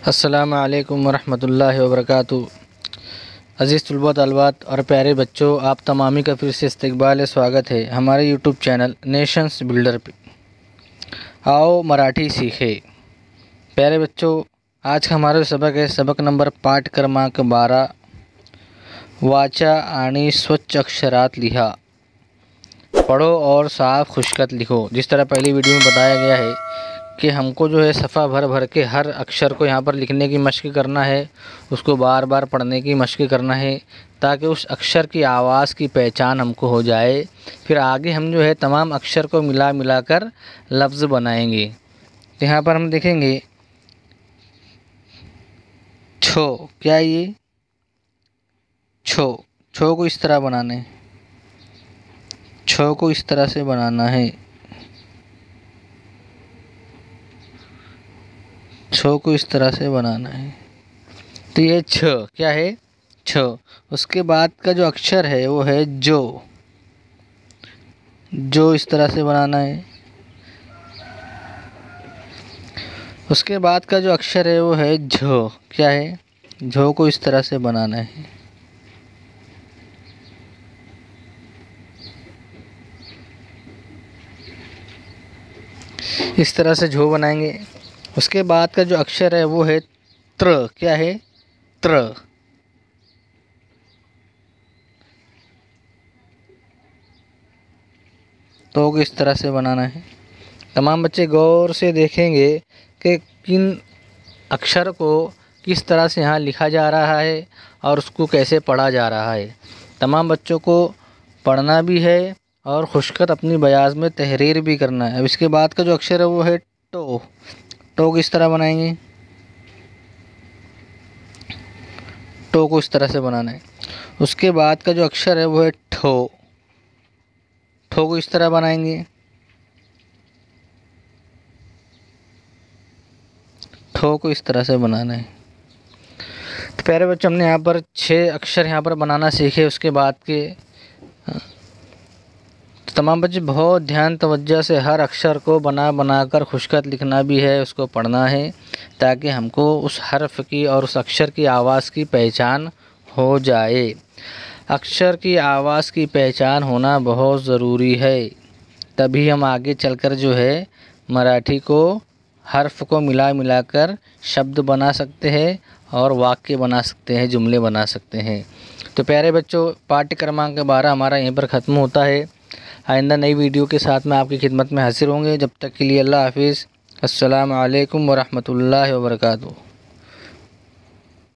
अस्सलामु अलैकुम वरहमतुल्लाहि वबरकातुहू। अज़ीज़ तलबा तलबात और प्यारे बच्चों, आप तमामी का फिर से इस्तकबाल स्वागत है हमारे यूट्यूब चैनल नेशंस बिल्डर पे। आओ मराठी सीखे। प्यारे बच्चों, आज का हमारा सबक है सबक नंबर पाठ क्रमांक 12, वाचा आणि स्वच्छ अक्षरात लिहा। पढ़ो और साफ खुशखत लिखो। जिस तरह पहली वीडियो में बताया गया है कि हमको जो है सफ़ा भर भर के हर अक्षर को यहाँ पर लिखने की मशक़ करना है, उसको बार बार पढ़ने की मशक़ करना है ताकि उस अक्षर की आवाज़ की पहचान हमको हो जाए। फिर आगे हम जो है तमाम अक्षर को मिला मिला कर लफ्ज़ बनाएंगे। तो यहाँ पर हम देखेंगे छो, क्या ये छो, छो को इस तरह बनाना है, छो को इस तरह से बनाना है, छो को इस तरह से बनाना है। तो ये छ क्या है, छ। उसके बाद का जो अक्षर है वो है जो, जो इस तरह से बनाना है। उसके बाद का जो अक्षर है वो है झ, क्या है, झ को इस तरह से बनाना है। इस तरह से झो बनाएंगे। उसके बाद का जो अक्षर है वो है त्र, क्या है, त्र। तो इस तरह से बनाना है। तमाम बच्चे गौर से देखेंगे कि किन अक्षर को किस तरह से यहाँ लिखा जा रहा है और उसको कैसे पढ़ा जा रहा है। तमाम बच्चों को पढ़ना भी है और खुशखत अपनी बयाज में तहरीर भी करना है। अब इसके बाद का जो अक्षर है वो है टो, टो को इस तरह बनाएंगे, टो को इस तरह से बनाना है। उसके बाद का जो अक्षर है वो है ठो, ठो को इस तरह बनाएंगे, ठो को इस तरह से बनाना है। तो प्यारे बच्चों, हमने यहाँ पर 6 अक्षर यहाँ पर बनाना सीखे। उसके बाद के तमाम बच्चे बहुत ध्यान तवज्जो से हर अक्षर को बना बना कर खुशखत लिखना भी है, उसको पढ़ना है ताकि हमको उस हर्फ की और उस अक्षर की आवाज़ की पहचान हो जाए। अक्षर की आवाज़ की पहचान होना बहुत ज़रूरी है, तभी हम आगे चलकर जो है मराठी को हर्फ को मिला मिला कर शब्द बना सकते हैं और वाक्य बना सकते हैं, जुमले बना सकते हैं। तो प्यारे बच्चों, पाठ्य क्रमांक 12 हमारा यहीं पर ख़त्म होता है। आइंदा नई वीडियो के साथ में आपकी खिदमत में हाजिर होंगे। जब तक के लिए अल्लाह हाफिज़। अस्सलामु अलैकुम वरहमतुल्लाहि वबरकातुहू।